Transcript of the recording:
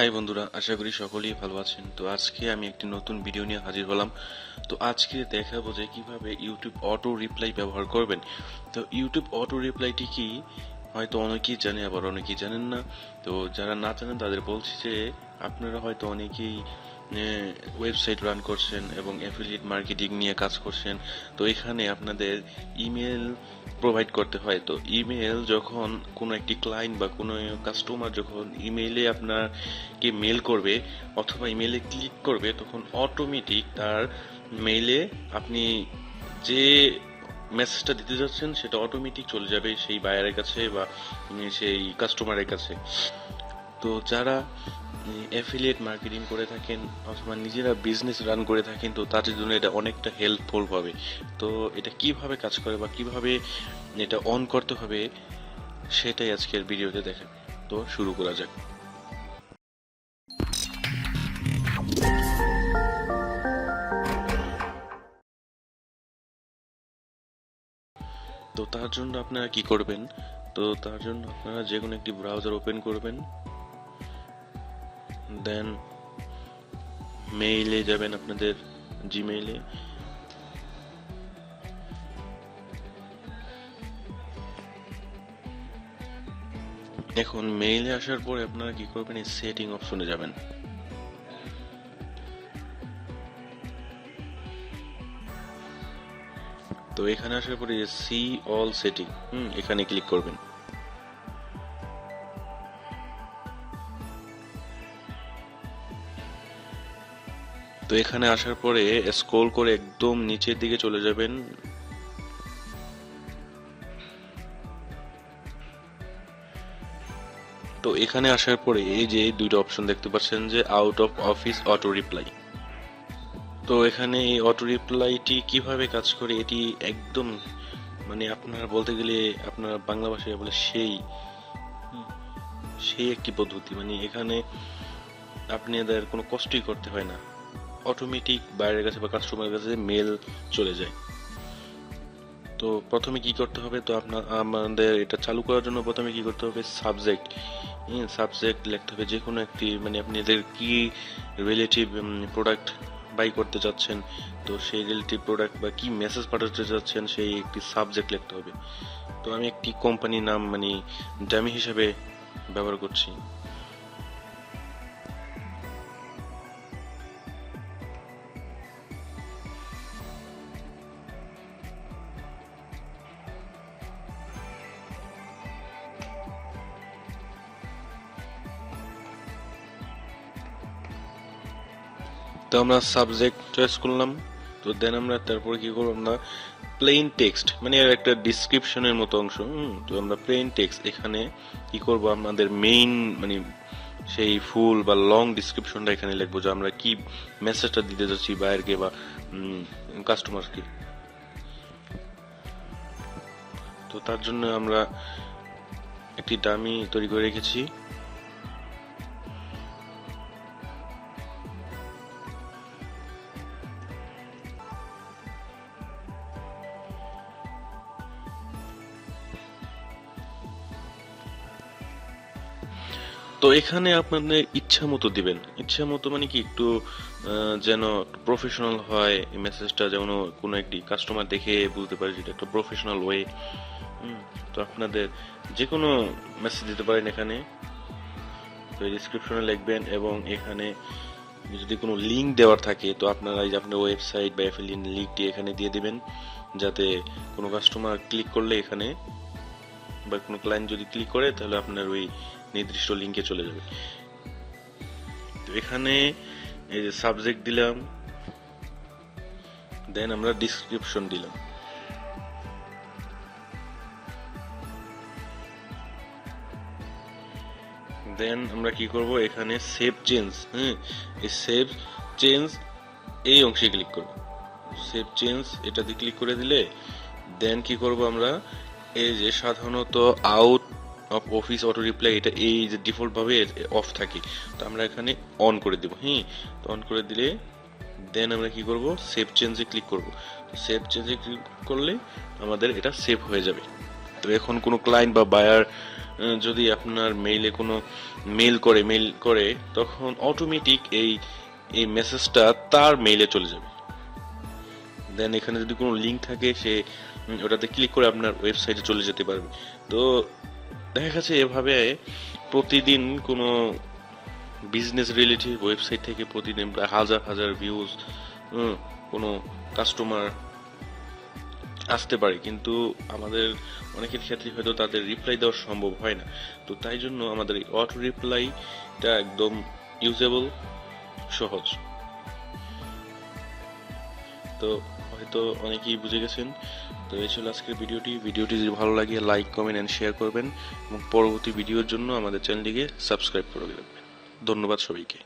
High বন্ধুরা, আশা করি সকলেই ভালো আছেন। তো আজকে আমি একটি নতুন ভিডিও নিয়ে হাজির হলাম। তো আজকে দেখাবো যে কিভাবে ইউটিউব অটো রিপ্লাই ব্যবহার করবেন। তো ইউটিউব অটো রিপ্লাইটি কি হয়তো অনেকেই জানে, আবার অনেকেই জানেন না। তো যারা না জানেন তাদের বলছি যে আপনারা হয়তো অনেকেই ওয়েবসাইট রান করছেন এবং অ্যাফিলিয়েট মার্কেটিং নিয়ে কাজ করছেন। তো এখানে আপনাদের ইমেল প্রোভাইড করতে হয়। তো ইমেল যখন কোনো একটি ক্লায়েন্ট বা কোনো কাস্টমার যখন ইমেইলে আপনাকে মেল করবে অথবা ইমেইলে ক্লিক করবে, তখন অটোমেটিক তার মেইলে আপনি যে মেসেজটা দিতে যাচ্ছেন সেটা অটোমেটিক চলে যাবে সেই বায়ারের কাছে বা সেই কাস্টমারের কাছে। তো যারা অ্যাফিলিয়েট মার্কেটিং করে থাকেন অথবা নিজেরা বিজনেস রান করে থাকেন, তো তাদের জন্য এটা অনেকটা হেল্পফুল হবে। তো এটা কিভাবে কাজ করে বা কিভাবে এটা অন করতে হবে সেটাই আজকের ভিডিওতে দেখেন। তো শুরু করা যাক। তো তার জন্য আপনারা কি করবেন? তো তার জন্য আপনারা যে কোনো একটি ব্রাউজার ওপেন করবেন, দেন মেইলে যাবেন, আপনাদের জিমেইলে। এখন মেইলে আসার পরে আপনারা কি করবেন, এই সেটিং অপশনে যাবেন। তো এখানে আসার পরে সি অল সেটিং, এখানে ক্লিক করবেন। তো এখানে আসার পরে স্ক্রল করে একদম নিচের দিকে চলে যাবেন। তো এখানে আসার পরে এই যে দুইটা অপশন দেখতে পাচ্ছেন যে out of office auto reply. তো এখানে এই অটো রিপ্লাইটি কিভাবে কাজ করে এটি একদম আপনারা বলতে গেলে আপনার বাংলা ভাষায় বলে সেই একটি পদ্ধতি। এখানে আপনাদের কোনো কষ্টই করতে হয় না, অটোমেটিক বাইরের কাছে বা কাস্টমারের কাছে মেল চলে যায়। তো প্রথমে কি করতে হবে, তো আমাদের এটা চালু করার জন্য প্রথমে কি করতে হবে, সাবজেক্ট লিখতে হবে যে কোনো একটি, আপনাদের কি রিলেটিভ প্রোডাক্ট বাই করতে যাচ্ছেন, তো সেই রিলেটিভ প্রোডাক্ট বা কি মেসেজ পাঠাতে যাচ্ছেন সেই একটি সাবজেক্ট লিখতে হবে। তো আমি একটি কোম্পানির নাম ডামি হিসাবে ব্যবহার করছি। তো আমরা সাবজেক্ট চয়েস করলাম। তো দেন আমরা তারপরে কি করবো, আমরা প্লেন টেক্সট এর একটা ডিসক্রিপশনের মতো অংশ। তো আমরা প্লেন টেক্সট এখানে কি করব, আমাদের মেইন সেই ফুল বা লং ডিসক্রিপশনটা এখানে লিখবো যে আমরা কি মেসেজটা দিতে যাচ্ছি বায়ারকে বা কাস্টমারকে। তো তার জন্য আমরা একটি ডামি তৈরি করে রেখেছি। তো এখানে আপনাদের ইচ্ছা মতো দিবেন, ইচ্ছা মতো কি একটু যেন প্রফেশনাল হয় মেসেজটা, যেমন কোনো একটি কাস্টমার দেখে বুঝতে পারে যেটা একটা প্রফেশনাল ওয়ে। তো আপনাদের যে কোনো মেসেজ দিতে পারেন এখানে। তো ডিসক্রিপশনে লিখবেন এবং এখানে যদি কোনো লিঙ্ক দেওয়ার থাকে তো আপনারা এই যে আপনার ওয়েবসাইট বা অ্যাফিলিয়েট লিঙ্কটি এখানে দিয়ে দিবেন, যাতে কোনো কাস্টমার ক্লিক করলে এখানে বা কোনো ক্লায়েন্ট যদি ক্লিক করে তাহলে আপনার ওই নির্দিষ্ট লিঙ্কে চলে যাবে। তো এখানে এই যে সাবজেক্ট দিলাম, দেন আমরা ডিসক্রিপশন দিলাম। দেন আমরা কি করব, এখানে সেভ চেঞ্জ, এই সেভ চেঞ্জ এই অংশে ক্লিক করব। সেভ চেঞ্জ এটাতে ক্লিক করে দিলে দেন কি করব, আমরা এই যে সাধারণত out of office auto reply এটা এই যে ডিফল্ট ভাবে অফ থাকে, তো আমরা এখানে অন করে দেব। তো অন করে দিলে দেন আমরা কি করব, সেভ চেঞ্জে ক্লিক করব। তো সেভ চেঞ্জে ক্লিক করলে আমাদের এটা সেভ হয়ে যাবে। তো এখন কোনো ক্লায়েন্ট বা বায়ার যদি আপনার মেইল করে তখন অটোমেটিক এই মেসেজটা তার মেইলে চলে যাবে। দেন এখানে যদি কোনো লিঙ্ক থাকে সে ওটাতে ক্লিক করে আপনার ওয়েবসাইটে চলে যেতে পারবে। তো দেখা গেছে এভাবে প্রতিদিন কোনো বিজনেস রিলেটেড ওয়েবসাইট থেকে প্রতিদিন প্রায় হাজার হাজার ভিউজ, কোনো কাস্টমার আসতে পারে, কিন্তু আমাদের অনেকের ক্ষেত্রে হয়তো তাদের রিপ্লাই দেওয়া সম্ভব হয় না। তো তাই জন্য আমাদের এই অটো রিপ্লাইটা একদম ইউজেবল, সহজ। তো হয়তো অনেকেই বুঝে গেছেন। তো এই ছিল আজকের ভিডিওটি যদি ভালো লাগে লাইক, কমেন্ট এন্ড শেয়ার করবেন এবং পরবর্তী ভিডিওর জন্য আমাদের চ্যানেলটিকে সাবস্ক্রাইব করে রাখবেন। ধন্যবাদ সবাইকে।